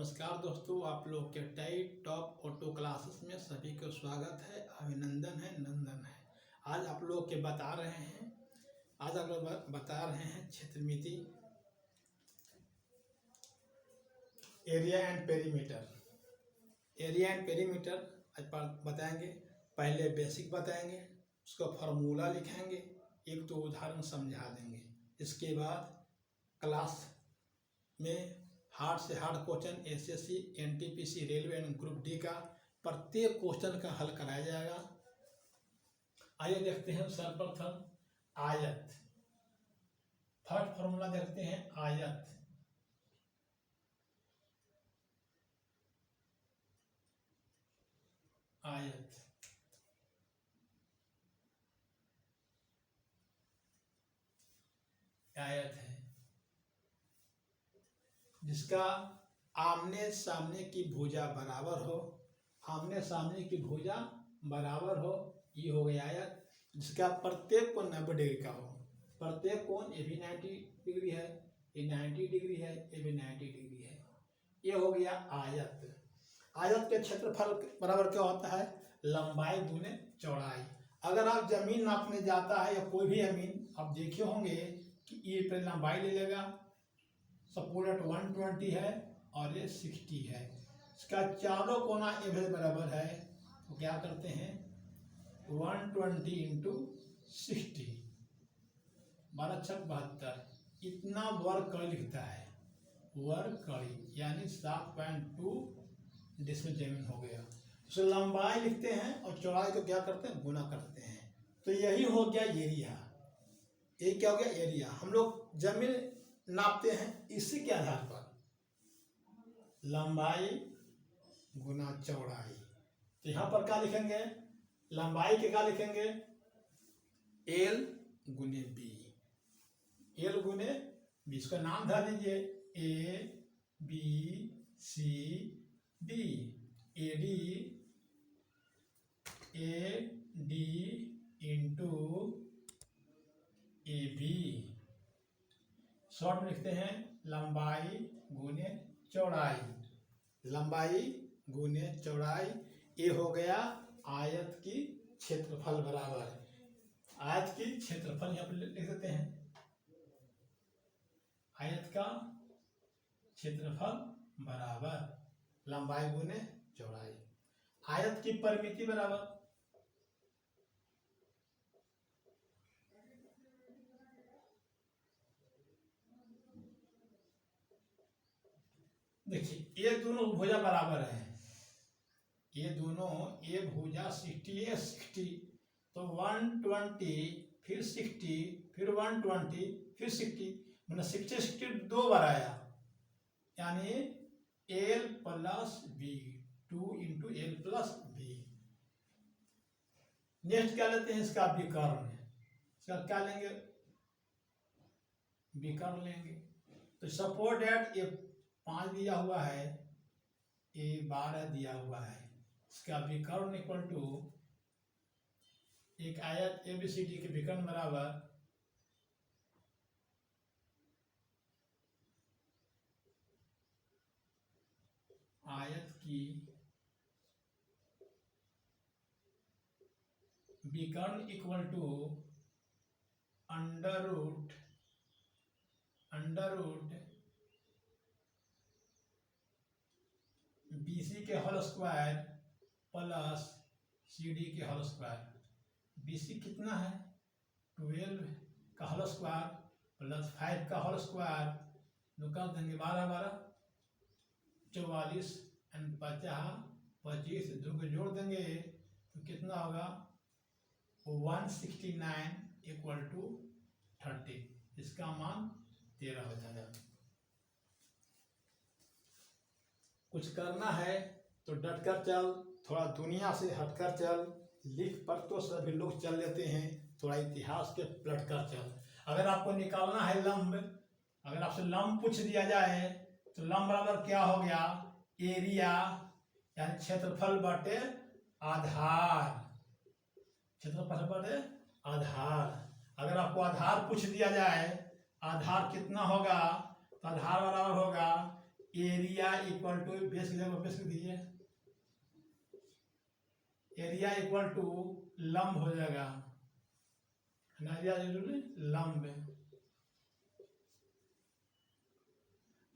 नमस्कार दोस्तों, आप लोग के टाइप टॉप ऑटो क्लासेस में सभी को स्वागत है, अभिनंदन है, नंदन है। आज आप लोग के बता रहे हैं क्षेत्रमिति, area and perimeter. Area and perimeter आज बताएंगे। पहले बेसिक बताएंगे, उसका फार्मूला लिखेंगे, एक तो उदाहरण समझा देंगे। इसके बाद क्लास में हार्ड से hard question SSC, NTPC, railway and group D का प्रत्येक क्वेश्चन का हल कराया जाएगा। आइए देखते हैं सर्वप्रथम आयत। फर्स्ट फॉर्मूला देखते हैं आयत। आयत आयत है जिसका आमने सामने की भुजा बराबर हो। आमने सामने की भुजा बराबर हो, ये हो गया आयत। जिसका प्रत्येक कोण 90 डिग्री का हो। प्रत्येक कोण ये भी 90 डिग्री है, ये 90 डिग्री है, ये भी 90 डिग्री है। ये हो गया आयत। आयत के क्षेत्रफल बराबर क्या होता है? लंबाई गुने चौड़ाई। अगर आप जमीन नापने जाता है या कोई भी जमीन, आप देखे होंगे कि ये पे लंबाई ले लेगा। सपोज 120 है और ये 60 है। इसका चारों कोना एवरेज बराबर है, तो क्या करते हैं 120 इंटू 60, 12×6 = 72। इतना वर्ग कड़ी लिखता है। वर्ग कड़ी यानी 7.2 डिसमिल जमीन हो गया। तो लंबाई लिखते हैं और चौड़ाई को क्या करते हैं, गुना करते हैं। तो यही हो गया एरिया। ये क्या हो गया एरिया। हम लोग जमीन नापते हैं इसी के आधार पर, लंबाई गुना चौड़ाई। तो यहाँ पर क्या लिखेंगे, लंबाई के क्या लिखेंगे, एल गुने बी। एल गुने बी, इसका नाम धर दीजिए A B C D. A D into A B. Short में लिखते हैं लंबाई गुने चौड़ाई। लंबाई गुने चौड़ाई। ये हो गया आयत की क्षेत्रफल बराबर। आयत की क्षेत्रफल यहाँ पर लिख देते हैं, आयत का क्षेत्रफल बराबर लंबाई गुने चौड़ाई। आयत की परिमिति बराबर देखिए, ये दोनों भुजा बराबर है। ये दोनों, ये भुजा 60 है 60, तो 120 फिर 60 फिर 120 फिर 60, मतलब 60 दो बार आया, यानी L plus B, 2 into L plus B. Next क्या लेते हैं, इसका विकर्ण। इसका क्या लेंगे, विकर्ण लेंगे। तो सपोज दैट ये 5 दिया हुआ है, ये 12 दिया हुआ है। इसका विकर्ण इक्वल टू एक आयत एबीसीडी के विकर्ण बराबर आयत की विकर्ण equal to under root BC के होल स्क्वायर प्लस CD के होल स्क्वायर। BC कितना है, 12 का होल स्क्वायर प्लस 5 का होल स्क्वायर, निकाल देंगे 12 12 44 एंड 50 25, दो को जोड़ देंगे तो कितना होगा 169 इक्वल टू 30। इसका मान 13 हो जाएगा। कुछ करना है तो डटकर चल, थोड़ा दुनिया से हटकर चल। लिख पर तो सभी लोग चल लेते हैं, थोड़ा इतिहास के पलट कर चल। अगर आपको निकालना है लंब, अगर आपसे लंब पूछ दिया जाए तो लंब बराबर क्या हो गया, एरिया यानी क्षेत्रफल बटे आधार। क्षेत्रफल बटे आधार। अगर आपको आधार पूछ दिया जाए, आधार कितना होगा, तो आधार बराबर होगा एरिया इक्वल टू बेस की जगह बेस लिख दीजिए, एरिया इक्वल टू लंब हो जाएगा, एरिया लंब।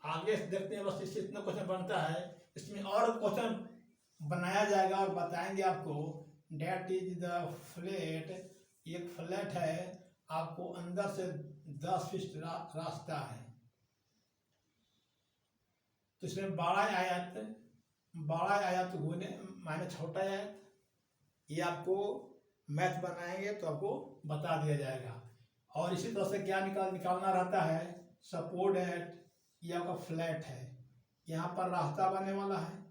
आगे देखते हैं, बस इससे इतना क्वेश्चन बनता है, इसमें और क्वेश्चन बनाया जाएगा और बताएंगे आपको। डेट इज द फ्लैट, एक फ्लैट है, आपको अंदर से 10 फीट रास्ता है, तो इसमें बड़ा आयत गुने माइनस छोटा आयत, ये आपको मैथ बनाएंगे तो आपको बता दिया जाएगा। और इसी तरह से क्या निकालना रहता है, सपोर्ट एट, ये आपका फ्लैट है, यहाँ पर रास्ता बनने वाला है,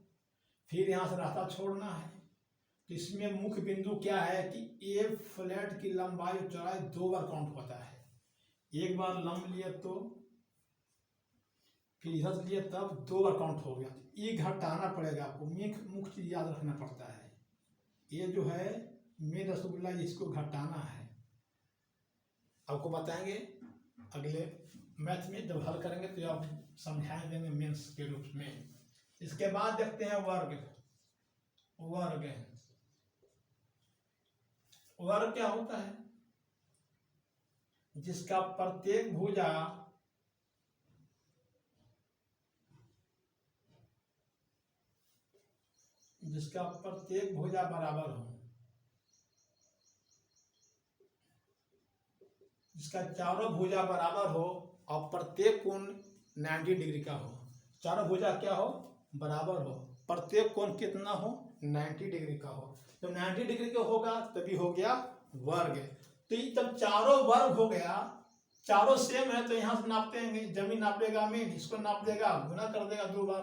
फिर यहाँ से रास्ता छोड़ना है, तो इसमें मुख्य बिंदु क्या है कि ए फ्लैट की लंबाई और चौड़ाई 2 बार काउंट होता है, एक बार लंब लिए तो फिर इधर लिए तब 2 बार काउंट हो गया, ये घटाना पड़ेगा आपको, मुख्य चीज याद रखना पड़ता है, ये जो है मेन रसगुल्ला, इसको घटाना है, आपको बताएंगे अगले मैथ में जब हल करेंगे तो आप समझाएं देंगे मेंस के रूप में। इसके बाद देखते हैं वर्ग। वर्ग क्या होता है, जिसका प्रत्येक भुजा बराबर हो, जिसका चारों भुजा बराबर हो और प्रत्येक कोण 90 डिग्री का हो, चारों भुजा क्या हो, बराबर हो, प्रत्येक कोण कितना हो, 90 डिग्री का हो, तो 90 डिग्री का होगा तभी हो गया वर्ग। तो जब चारों वर्ग हो गया, चारों सेम है, तो यहाँ से नापते हैं, जमीन नापेगा मीन, इसको नाप देगा, गुना कर देगा 2 बार,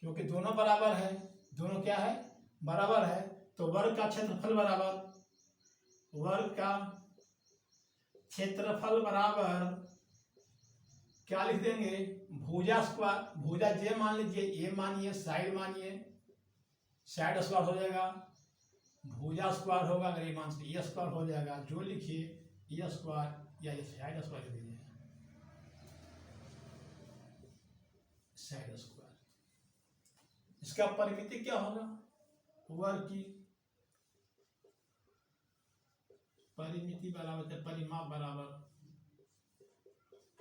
क्योंकि दोनों बराबर है, दोनों क्या है, बराबर है, तो वर्ग का क्षेत्रफल बराबर क्या लिख देंगे, भुजा स्क्वायर, भुजा जे मान लीजिए, ए मानिए, साइड मानिए, साइड स्क्वायर हो जाएगा, भुजा स्क्वायर होगा, अगर ये मान से ए स्क्वायर हो जाएगा, जो लिखिए ए स्क्वायर या ये साइड स्क्वायर लिख दीजिए, साइड स्क्वायर। इसका परिमिति क्या होगा, वर्ग की परिमिति बराबर है, परिमाप बराबर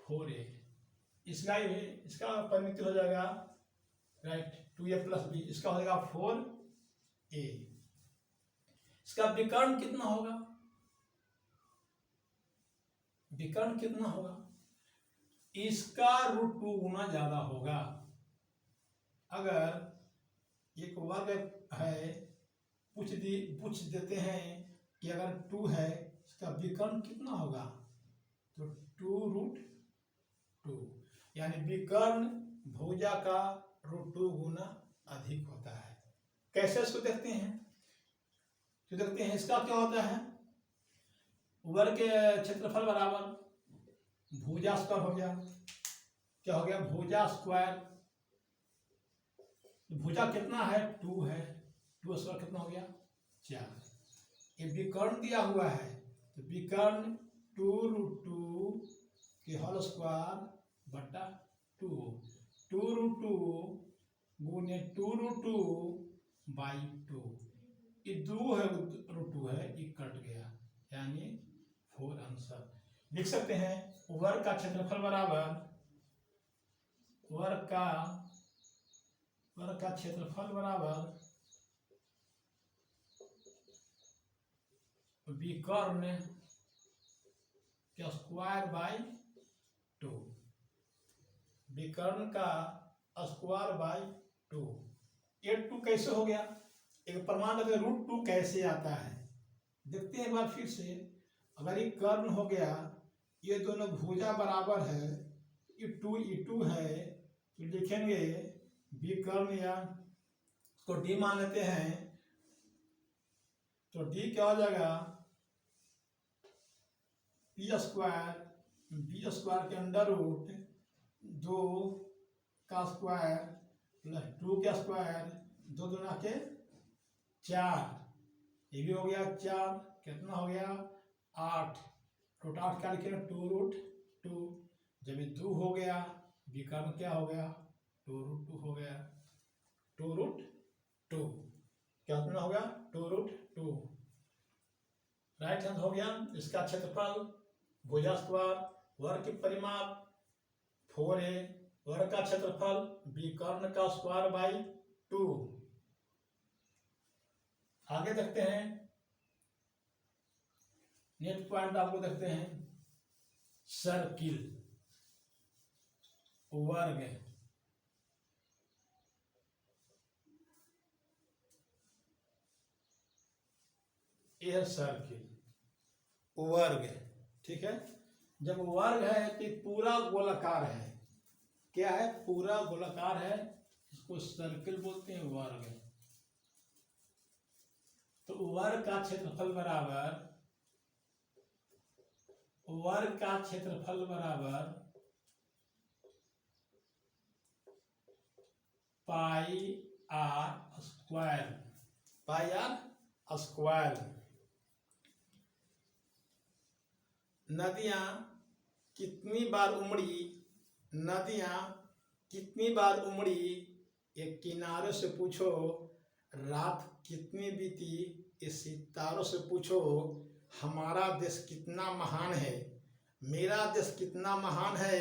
4a, इसका परिमिति हो जाएगा राइट 2a प्लस b, इसका हो जाएगा 4a। इसका विकर्ण कितना होगा, इसका √2 गुना ज्यादा होगा। अगर एक वर्ग है, पूछ देते हैं कि अगर 2 है, इसका विकर्ण कितना होगा, तो 2√2, यानी विकर्ण भुजा का √2 गुना अधिक होता है। कैसे इसको देखते हैं, तो देखते हैं इसका क्या होता है, वर्ग के क्षेत्रफल बराबर भुजा स्क्वायर हो गया, क्या हो गया, भुजा स्क्वायर, भुजा कितना है, 2 है, 2 स्क्वायर कितना हो गया, 4। ये विकर्ण दिया हुआ है, तो विकर्ण 2√2 के होल स्क्वायर बटा 2, 2√2 गुने 2√2 बाई 2, ये 2 है, √2 है, ये कट गया, यानी 4 आंसर लिख सकते हैं। वर्ग का क्षेत्रफल बराबर वर्ग का क्षेत्रफल बराबर विकर्ण का स्क्वायर बाई 2, विकर्ण का स्क्वायर बाई 2। ये 2 कैसे हो गया, एक प्रमाण √2 कैसे आता है, देखते हैं एक बार फिर से। अगर ये कर्ण हो गया, ये दोनों भुजा बराबर है, ये 2 है, तो लिखेंगे विकर्ण, या इसको डी मान लेते हैं, तो डी क्या हो जाएगा, बी स्क्वायर के अंडर रूट 2 का स्क्वायर प्लस 2 का स्क्वायर, 2 दूना के 4, ये भी हो गया 4, कितना हो गया 8, टोटल 8 क्या लिखे, 2√2, जब ये 2 हो गया, विकर्ण क्या हो गया 2√2 हो गया, 2√2 कितना हो गया, 2√2। राइट हैंड हो गया। इसका क्षेत्रफल भुजा स्क्वायर, वर्ग की परिमाप 4a, वर्ग का क्षेत्रफल विकर्ण का स्क्वायर बाई 2। आगे देखते हैं, नेक्स्ट पॉइंट आपको देखते हैं, सर्किल वर्ग। यह सर्किल वर्ग, ठीक है। जब वर्ग है तो पूरा गोलाकार है, क्या है, पूरा गोलाकार है, इसको सर्किल बोलते हैं, वर्ग। तो वर्ग का क्षेत्रफल बराबर, वर्ग का क्षेत्रफल बराबर pi R square, pi R square. नदियां कितनी बार उमड़ी, नदियां कितनी बार उमड़ी, एक किनारे से पूछो, रात कितनी बीती, इस सितारों से पूछो, हमारा देश कितना महान है, मेरा देश कितना महान है,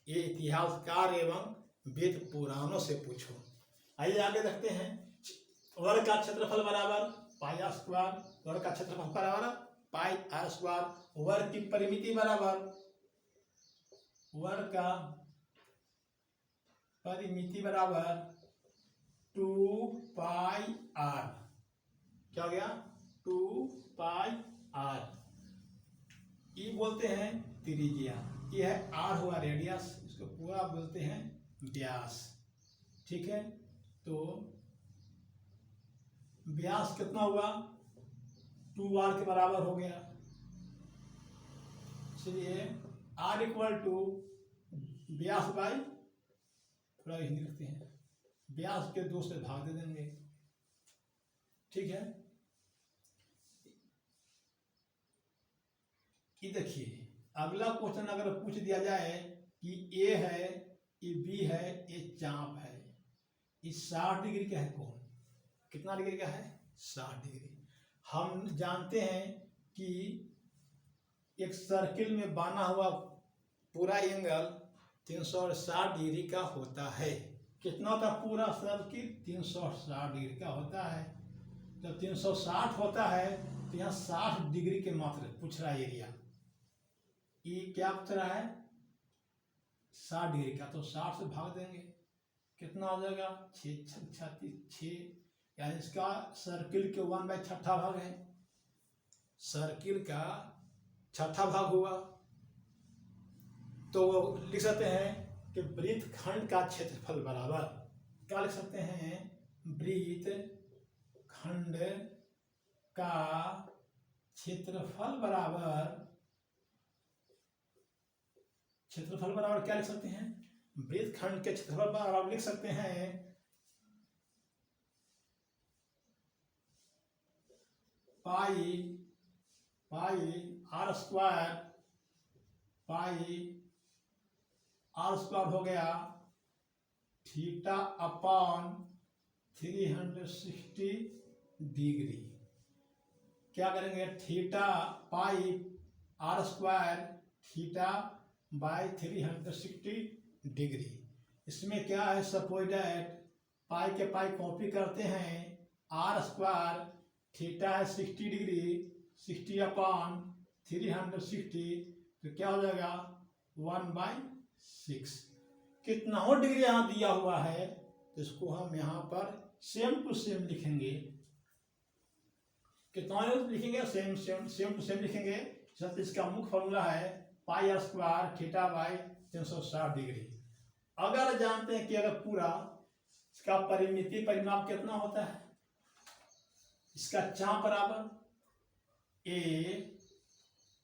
ये इतिहासकार एवं वेद पुराणों से पूछो। आइए आगे देखते हैं, वर्ग का क्षेत्रफल बराबर पाई आर स्क्वायर, वर्ग का क्षेत्रफल बराबर पाई आर स्क्वायर, वर्ग की परिमिति बराबर, वर्ग का परिमिति बराबर 2 पाई आर, क्या हो गया, 2 पाई आर। ई बोलते हैं त्रिज्या, ये है आर हुआ रेडियस, इसको पूरा बोलते हैं व्यास, ठीक है। तो व्यास कितना हुआ, 2r के बराबर हो गया, इसलिए r इक्वल टू व्यास बाई, थोड़ा हिंदी लिखते हैं, व्यास के 2 से भाग दे देंगे, ठीक है। कि देखिए अगला क्वेश्चन अगर पूछ दिया जाए कि ए है, ये बी है, ये चाप है, ये 60 डिग्री का है, कौन कितना डिग्री का है, 60 डिग्री। हम जानते हैं कि एक सर्किल में बना हुआ पूरा एंगल 360 डिग्री का होता है। कितना होता है पूरा सर्किल, 360 डिग्री का होता है। जब 360 होता है तो यहाँ 60 डिग्री के मात्र पूछ रहा है एरिया, ये क्या पूछ रहा है, 60 डिग्री का, तो 60 से भाग देंगे, कितना हो जाएगा, 6 यानी इसका सर्किल के 1/6 भाग है, सर्किल का 6 भाग हुआ। तो लिख सकते हैं कि वृत्तखंड का क्षेत्रफल बराबर, क्या लिख सकते हैं, वृत्तखंड का क्षेत्रफल बराबर, क्षेत्रफल बराबर क्या लिख सकते हैं, वृत्तखंड के क्षेत्रफल बराबर लिख सकते हैं pi R square, pi R square हो गया थीटा अपॉन 360 डिग्री। क्या करेंगे, theta pi R square theta by 360 degree. इसमें क्या है, सपोज दैट पाई के पाई कॉपी करते हैं, आर स्क्वायर थीटा है 60 डिग्री, 60 अपॉन 360, तो क्या हो जाएगा 1/6। कितना हो डिग्री यहाँ दिया हुआ है, तो इसको हम यहाँ पर सेम टू सेम लिखेंगे। कितना लिखेंगे, सेम टू सेम लिखेंगे। इसका मुख्य फॉर्मूला है pi R square theta by 360 degree. अगर जानते हैं कि अगर पूरा इसका परिमिति परिमाप कितना होता है, इसका चाप बराबर ए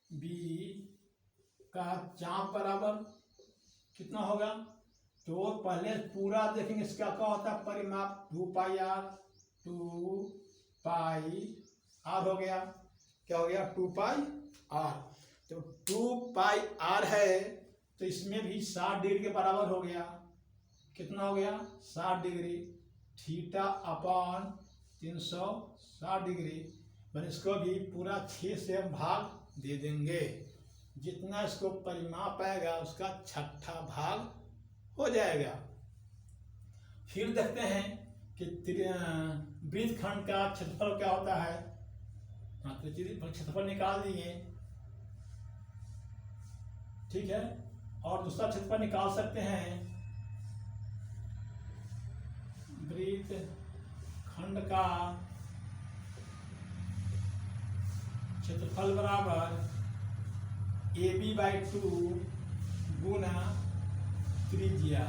बी का चाप बराबर कितना होगा, तो पहले पूरा देखेंगे इसका क्या होता है परिमाप, 2 पाई आर हो गया, क्या हो गया 2 पाई आर। तो 2 पाई आर है तो इसमें भी 60 डिग्री के बराबर हो गया, कितना हो गया 60 डिग्री, थीटा अपॉन 360 डिग्री। मैंने इसको भी पूरा 6 से हम भाग दे देंगे, जितना इसको परिमाप आएगा उसका छठा भाग हो जाएगा। फिर देखते हैं कि वृत्तखंड का क्षेत्रफल क्या होता है। हाँ, तो क्षेत्रफल निकाल दिए, ठीक है। और दूसरा क्षेत्रफल निकाल सकते हैं, वृत्तखंड का क्षेत्रफल बराबर AB/2 गुना त्रिज्या।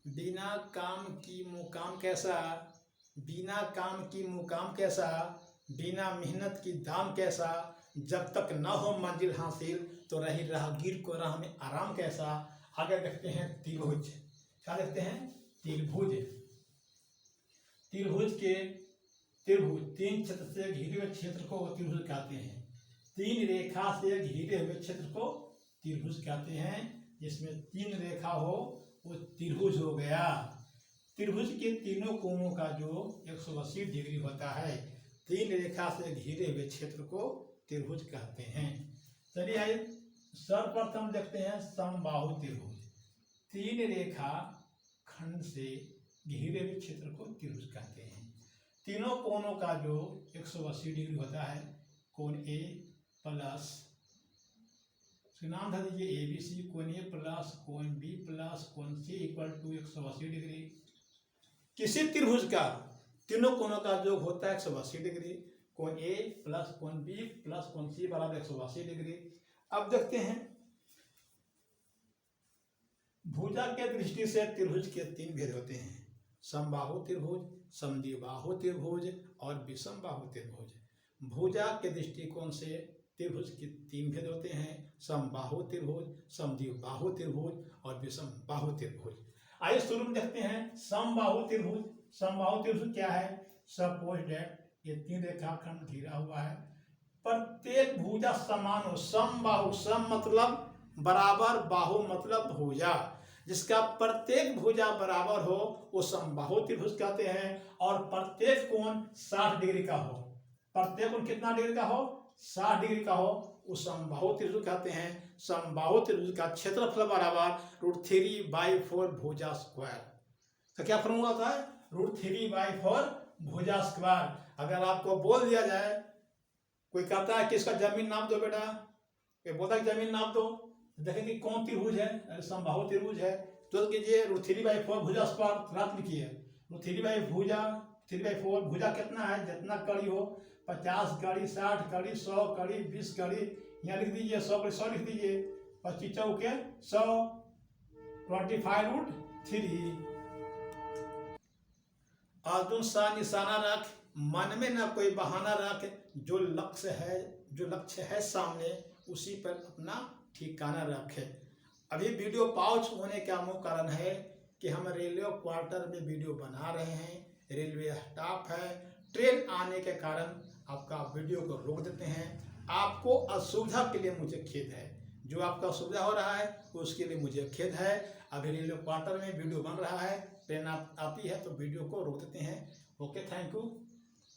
बिना काम की मुकाम कैसा, बिना काम की मुकाम कैसा, बिना मेहनत की दाम कैसा, जब तक न हो मंजिल हासिल तो रही राहगीर को राह में आराम कैसा। आगे देखते हैं त्रिभुज। क्या देखते हैं, त्रिभुज। त्रिभुज तीन क्षेत्र से घिरे हुए क्षेत्र को त्रिभुज कहते हैं। तीन रेखा से घिरे हुए क्षेत्र को त्रिभुज कहते हैं। जिसमें तीन रेखा हो वो त्रिभुज हो गया। त्रिभुज के तीनों कोणों का जो 180 डिग्री होता है, तीन रेखा से घिरे हुए क्षेत्र को त्रिभुज कहते हैं। चलिए आइए सर्वप्रथम देखते हैं समबाहु त्रिभुज। तीन रेखा खंड से घिरे हुए क्षेत्र को त्रिभुज कहते हैं। तीनों कोणों का जो 180 डिग्री होता है, कोण ए प्लस, नाम था दीजिए ABC, कोण ए प्लस कोण बी प्लस कोण सी इक्वल टू 180 डिग्री। किसी त्रिभुज का तीनों कोणों का योग होता है 180 डिग्री। कोण ए प्लस कोण बी प्लस कोण सी बराबर 180 डिग्री। अब देखते हैं भुजा के दृष्टि से त्रिभुज के तीन भेद होते हैं, समबाहु त्रिभुज, समद्विबाहु त्रिभुज और विषमबाहु त्रिभुज। भुजा के दृष्टिकोण से त्रिभुज के तीन भेद होते हैं, समबाहु त्रिभुज, समद्विबाहु त्रिभुज और विषमबाहु त्रिभुज। आइए शुरू में देखते हैं समबाहु त्रिभुज। समबाहु त्रिभुज क्या है, सपोज दैट ये तीन रेखाखंड घिरा हुआ है, प्रत्येक भुजा समान हो। समबाहु, सम मतलब बराबर, बाहु मतलब भुजा, जिसका प्रत्येक भुजा बराबर हो वो समबाहु त्रिभुज कहते हैं। और प्रत्येक कोण 60 डिग्री का हो, प्रत्येक कोण कितना डिग्री का हो, 60 डिग्री का हो, उस समबाहु त्रिभुज कहते हैं। समबाहु त्रिभुज का क्षेत्रफल बराबर √3/4 भुजा स्क्वायर। तो क्या फॉर्मूला होता है, √3/4 भुजा स्क्वायर। अगर आपको बोल दिया जाए, कोई कहता है कि इसका जमीन नाप दो बेटा, कोई बोलता है जमीन नाप दो, देखेंगे कौन त्रिभुज है, समबाहु त्रिभुज है, तो कीजिए √3/4 भुजा स्क्वायर तुरंत लिखिए। √3/4 भुजा कितना है, जितना कड़ी हो, 50 कड़ी, 60 कड़ी, 100 कड़ी, 20 कड़ी, यहाँ लिख दीजिए 100 कड़ी 100 लिख दीजिए, 25 चौके 100, 25√3। अर्जुन सा निशाना रख, मन में ना कोई बहाना रख, जो लक्ष्य है सामने उसी पर अपना ठिकाना रखे। अभी वीडियो पॉज होने का मुख्य कारण है कि हम रेलवे क्वार्टर में वीडियो बना रहे हैं, रेलवे स्टाफ है, ट्रेन आने के कारण आपका वीडियो को रोक देते हैं। आपको असुविधा के लिए मुझे खेद है, जो आपका असुविधा हो रहा है उसके लिए मुझे खेद है। अभी रेलवे क्वार्टर में वीडियो बन रहा है, ट्रेन आती है तो वीडियो को रोक देते हैं। Okay, thank you.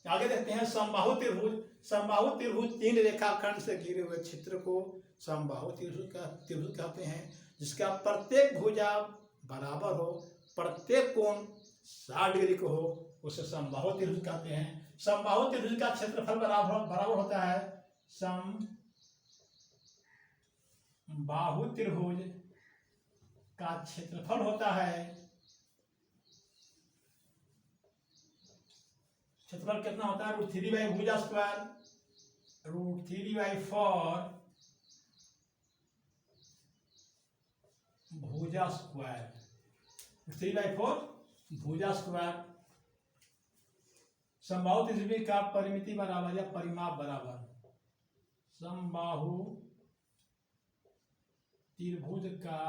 आगे देखते हैं समबाहु त्रिभुज। समबाहु त्रिभुज तीन रेखाखंड से घिरे हुए क्षेत्र को समबाहु त्रिभुज कहते हैं, जिसका प्रत्येक भुजा बराबर हो, प्रत्येक कोण 60 डिग्री को हो, उसे समबाहु त्रिभुज कहते हैं। समबाहु त्रिभुज का क्षेत्रफल बराबर होता है, समबाहु त्रिभुज का क्षेत्रफल होता है, क्षेत्रफल कितना होता है, √3/4 भुजा स्क्वायर, √3/4 भुजा स्क्वायर, 3/4 भुजा स्क्वायर। समबाहु त्रिभुज का परिमिति बराबर या परिमाप बराबर, समबाहु त्रिभुज का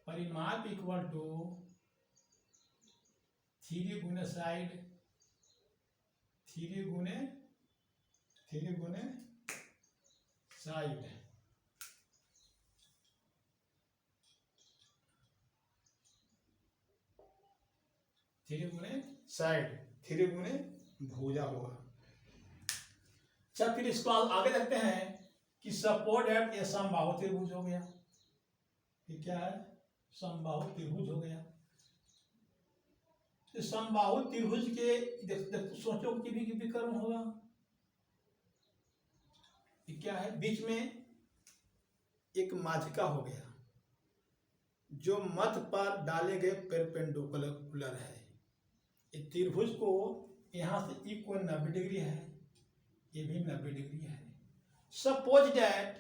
परिमाप इक्वल टू 3 गुने साइड, 3 गुने साइड। 3 गुणे साइड, 3 गुणे भुजा होगा। अच्छा, फिर इसको आगे देखते हैं कि सपोर्ट एट ये समबाहु त्रिभुज हो गया। ये क्या है? समबाहु त्रिभुज हो गया। तो समबाहु त्रिभुज के सोचो कि भी विकर्ण होगा। ये क्या है? बीच में एक माध्यिका हो गया जो मध्य पर डाले गए परपेंडिकुलर है। इस त्रिभुज को यहां से ई कोण 90 डिग्री है, ये भी 90 डिग्री है। सपोज दैट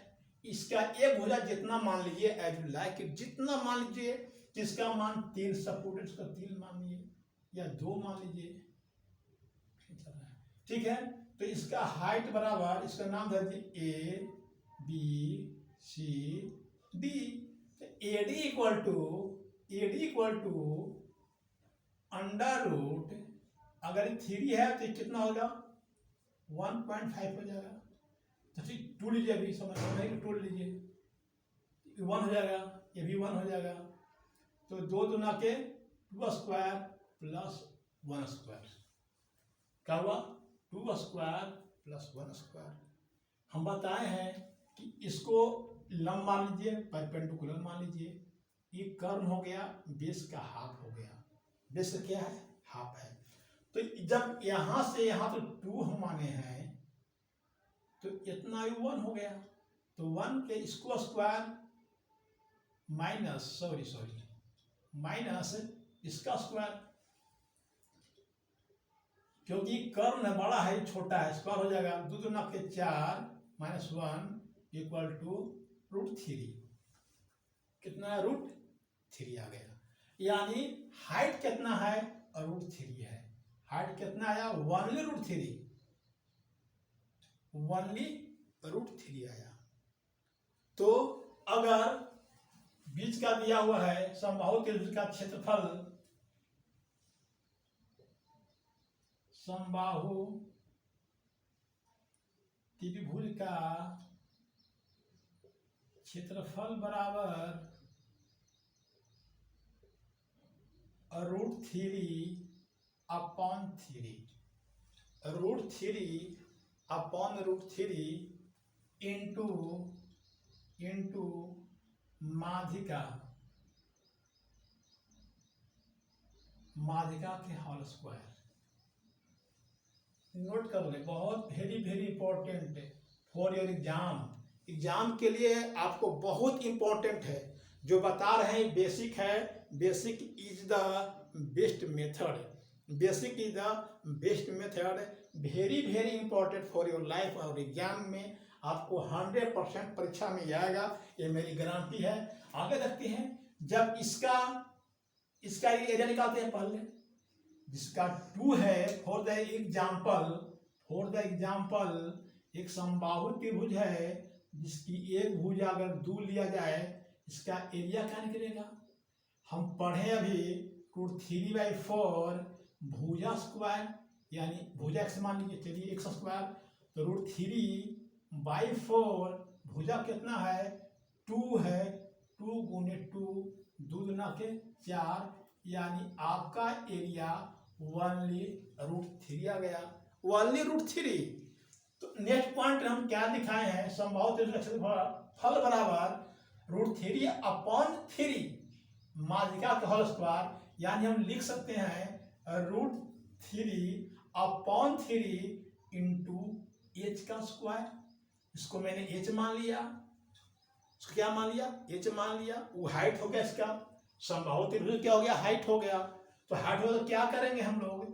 इसका एक भुजा जितना मान लीजिए एज यू लाइक, जितना मान लीजिए, जिसका मान 3 सपोर्टेड, उसका 3 मान लीजिए या 2 मान लीजिए, ठीक है। तो इसका हाइट बराबर, इसका नाम दे दीजिए A B C D. AD equal to under root, अगर 3 है तो कितना होगा? 1.5 हो जाएगा। तो ठीक 2 लीजिए, अभी समझ नहीं, 2 लीजिए, 1 हो जाएगा, ये भी 1 हो जाएगा। तो 2 दूना के 2 स्क्वायर प्लस 1 स्क्वायर, क्या हुआ? 2 स्क्वायर प्लस 1 स्क्वायर। हम बताए हैं कि इसको लंब मान लीजिए, परपेंडिकुलर मान लीजिए, ये कर्ण हो गया, बेस का हाफ हो गया। बेस का क्या है? हाफ है। तो जब यहां से यहां तो 2 हम माने हैं, तो इतना ही 1 हो गया। तो 1 के इसको स्क्वायर माइनस माइनस इसका स्क्वायर, क्योंकि कर्ण बड़ा है छोटा है, स्क्वायर हो जाएगा। 2 दूना के 4 माइनस 1 इक्वल टू √3। कितना है? √3 आ गया। यानी हाइट कितना है? √3 है। हाइट कितना आया? ओनली √3 आया। तो अगर बीच का दिया हुआ है समबाहु त्रिभुज का क्षेत्रफल, समबाहु त्रिभुज का क्षेत्रफल बराबर √3 अपॉन 3, √3 अपॉन √3 इंटू माध्यिका के होल स्क्वायर। नोट कर ले, बहुत very important for your exam के लिए आपको बहुत इंपॉर्टेंट है। जो बता रहे हैं बेसिक है, basic is the best method, very important for your life. और एग्जाम में आपको 100% परीक्षा में आएगा, ये मेरी गारंटी है। आगे देखते हैं, जब इसका एरिया निकालते हैं पहले, जिसका 2 है। फॉर द एग्जाम्पल एक समबाहु त्रिभुज है जिसकी एक भुजा अगर 2 लिया जाए, इसका एरिया क्या निकलेगा? हम पढ़े अभी √3/4 भुजा स्क्वायर, यानी भुजा x मान लीजिए, चलिए x स्क्वायर, तो √3/4 भुजा कितना है? 2 है। 2 गुने 2, 2 दूना के 4, यानी आपका एरिया ओनली √3 आ गया, ओनली √3। तो नेक्स्ट पॉइंट हम क्या दिखाए हैं? समबाहु त्रिभुज का क्षेत्रफल बराबर √3 अपॉन 3 माध्यिका का होल स्क्वायर, यानी हम लिख सकते हैं √3 अपॉन 3 इंटू h का स्क्वायर। इसको मैंने h मान लिया, इसको क्या मान लिया? h मान लिया। वो हाइट हो गया, इसका समबाहु त्रिभुज क्या हो गया? हाइट हो गया। तो हाइट हो तो क्या करेंगे हम लोग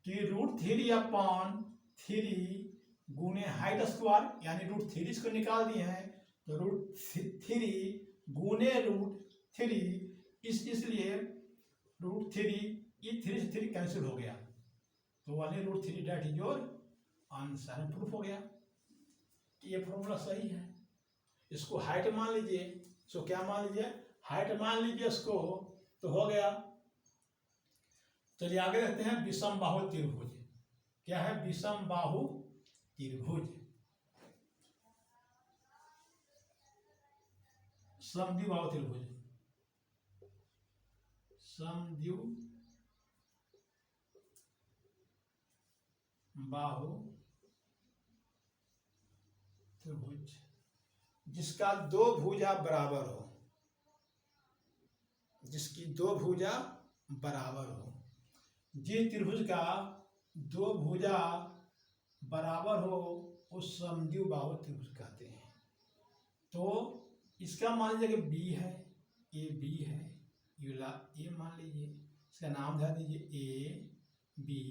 कि √3 अपॉन 3 गुने हाइट स्क्वायर, यानी √3 इसको निकाल दिए हैं, तो √3 गुने √3, इसलिए √3, ये 3 से 3 कैंसिल हो गया, तो वाले √3 that is your answer. Proof हो गया कि ये फॉर्मूला सही है। इसको हाइट मान लीजिए, इसको क्या मान लीजिए? हाइट मान लीजिए इसको, तो हो गया। चलिए आगे देखते हैं विषमबाहु त्रिभुज। क्या है विषमबाहु त्रिभुज? समद्विबाहु त्रिभुज, समद्विबाहु बाहु त्रिभुज जिसका दो भुजा बराबर हो, जिसकी दो भुजा बराबर हो, जिस त्रिभुज का दो भुजा बराबर हो उस समद्विबाहु बाहु त्रिभुज कहते हैं। तो इसका मान लीजिए कि बी है, ये बी है, ये मान लीजिए, इसका नाम ध्यान दीजिए ए बी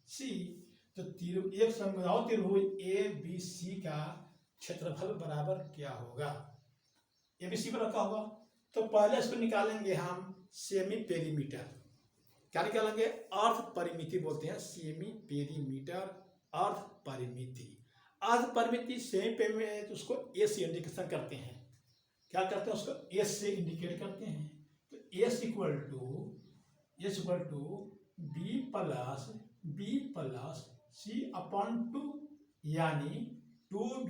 सी। तो एक समद्विबाहु त्रिभुज ए बी सी का क्षेत्रफल बराबर क्या होगा? ए बी सी बराबर क्या होगा? तो पहले इसको निकालेंगे हम सेमी पेरीमीटर। क्या निकालेंगे? अर्ध परिमिति बोलते हैं, सेमी पेरीमीटर अर्ध परिमिति। अर्ध परिमिति सेमी पेरीमीटर तो उसको ए से इंडिकेशन करते हैं। क्या करते हैं? उसको एस से इंडिकेट करते हैं। तो S equal to B plus C upon 2, यानी 2b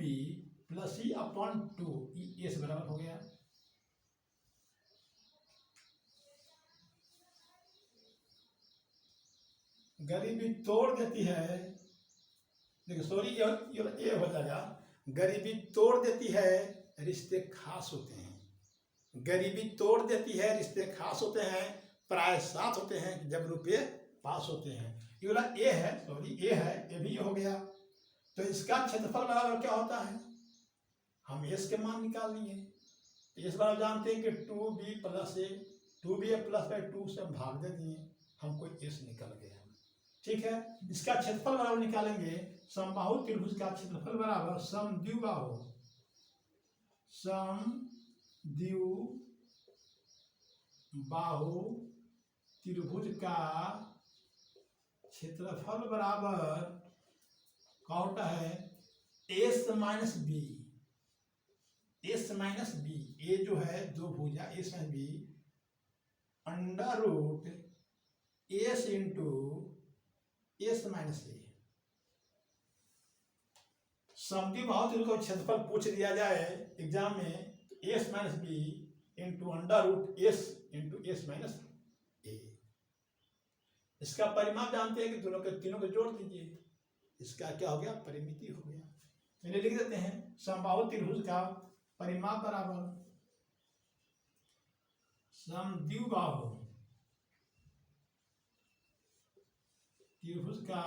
प्लस सी अपॉन 2, ये एस बराबर हो गया। गरीबी तोड़ देती है, देखिए सॉरी ये हो जाएगा, गरीबी तोड़ देती है रिश्ते खास होते हैं। गरीबी तोड़ देती है रिश्ते खास होते हैं, प्राय साथ होते हैं जब रुपये पास होते हैं। ये वाला ए है, सॉरी ए है, ये भी हो गया। तो इसका क्षेत्रफल बराबर क्या होता है? हम एस के मान निकाल लिए। तो इस बार जानते हैं कि 2b plus A, 2b plus by 2 से हम भाग दे दिए, हमको एस निकल गया। ठीक है, इसका क्षेत्रफल बराबर निकालेंगे। समबाहु त्रिभुज का क्षेत्रफल बराबर समद्विबाहु त्रिभुज का क्षेत्रफल बराबर क्या होता है? S minus B. S minus B, A जो है दो भुजा S minus B under root S into S minus A. समद्विबाहु त्रिभुज का क्षेत्रफल पूछ दिया जाए एग्जाम में, तो S minus B into under root S into S minus A. इसका परिमाप जानते हैं कि दोनों के तीनों को जोड़ दीजिए, इसका क्या हो गया? परिमिति हो गया। मैंने लिख देते हैं समबाहु त्रिभुज का परिमाप बराबर समद्विबाहु त्रिभुज का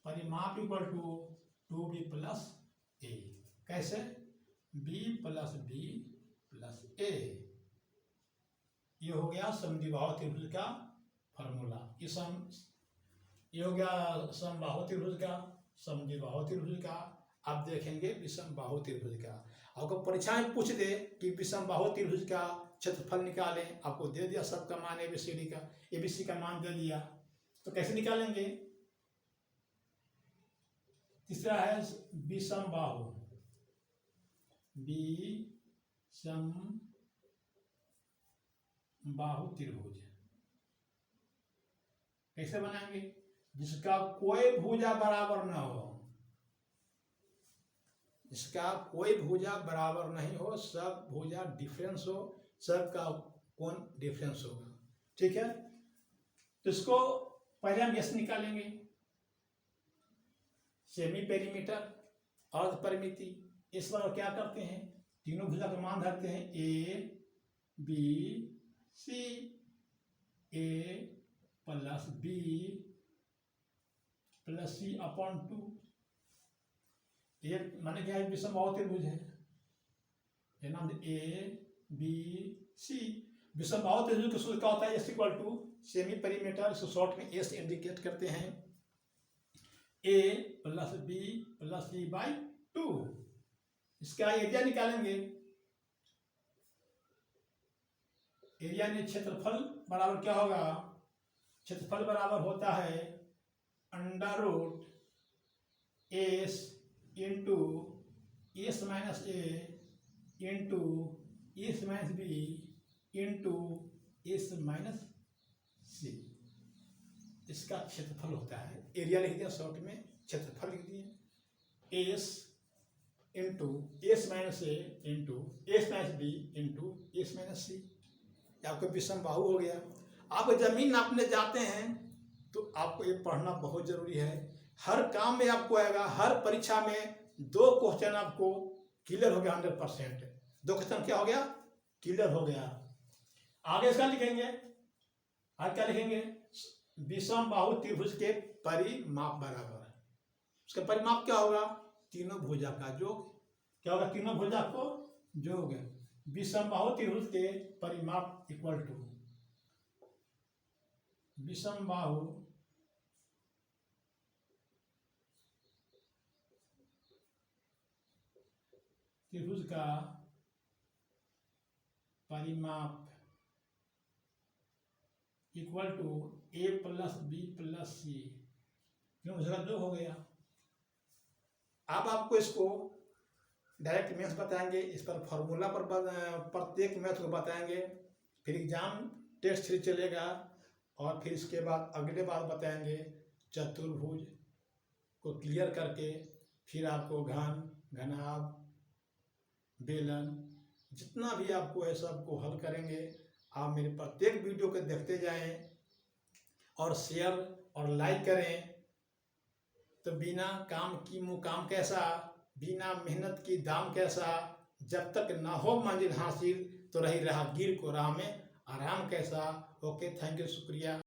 परिमाप इक्वल टू 2b प्लस ए। कैसे? b प्लस ए। ये हो गया समद्विबाहु त्रिभुज का फॉर्मूला। ये हो गया समबाहु त्रिभुज का, समद्विबाहु त्रिभुज का। आप देखेंगे विषमबाहु त्रिभुज का। आपको परीक्षा में पूछ दे कि विषमबाहु त्रिभुज का क्षेत्रफल निकालें, आपको दे दिया सबका मान एबीसीडी का, एबीसी का मान दे दिया, तो कैसे निकालेंगे? तीसरा है विषमबाहु त्रिभुज। कैसे बनाएंगे? जिसका कोई भुजा बराबर न हो, जिसका कोई भुजा बराबर नहीं हो, सब भुजा डिफरेंस हो, सबका कोण डिफरेंस होगा। ठीक है, तो इसको पहले हम एस निकालेंगे, सेमी पेरीमीटर अर्ध परिमिति। इस बार क्या करते हैं? तीनों भुजा का मान धरते हैं, A B C. A plus B plus C upon 2। ये माने क्या है? विषमबाहु त्रिभुज है, ये नाम ए बी सी। विषमबाहु त्रिभुज का सूत्र क्या होता है? S equal to semi perimeter, इसको शॉर्ट में एस इंडिकेट करते हैं, A plus B plus C by 2। इसका एरिया निकालेंगे। एरिया में क्षेत्रफल बराबर क्या होगा? क्षेत्रफल बराबर होता है under root S into S minus A into S minus B into S minus C. इसका क्षेत्रफल होता है, एरिया लिख दिया शॉर्ट में, क्षेत्रफल लिख दिए, S into S minus A into S minus B into S minus C. आपका विषमबाहु हो गया। आप जमीन नापने जाते हैं तो आपको ये पढ़ना बहुत जरूरी है। हर काम में आपको आएगा, हर परीक्षा में 2 क्वेश्चन आपको क्लियर हो गया 100%। 2 क्वेश्चन क्या हो गया? क्लियर हो गया। आगे इसका लिखेंगे, आगे क्या लिखेंगे? विषम बाहु त्रिभुज के परिमाप बराबर है। उसका परिमाप क्या होगा? तीनों भुजा का योग। क्या होगा? तीनों भुजा को योग। विषम बाहु त्रिभुज के परिमाप इक्वल टू विषम बाहु त्रिभुज का परिमाप equal to a plus B plus C. क्यों? उसका जो हो गया। अब आपको इसको डायरेक्ट मैथ्स बताएंगे, इस पर फॉर्मूला पर प्रत्येक मैथ को बताएंगे, फिर एग्जाम टेस्ट 3 चलेगा, और फिर इसके बाद अगले बार बताएंगे चतुर्भुज को क्लियर करके, फिर आपको घन, घनाभ, बेलन, जितना भी आपको है सबको हल करेंगे। आप मेरे प्रत्येक वीडियो को देखते जाएं और शेयर और लाइक करें। तो बिना काम की मुकाम कैसा, बिना मेहनत की दाम कैसा, जब तक ना हो मंजिल हासिल तो रही राहगीर को राह में आराम कैसा। ओके, थैंक यू, शुक्रिया।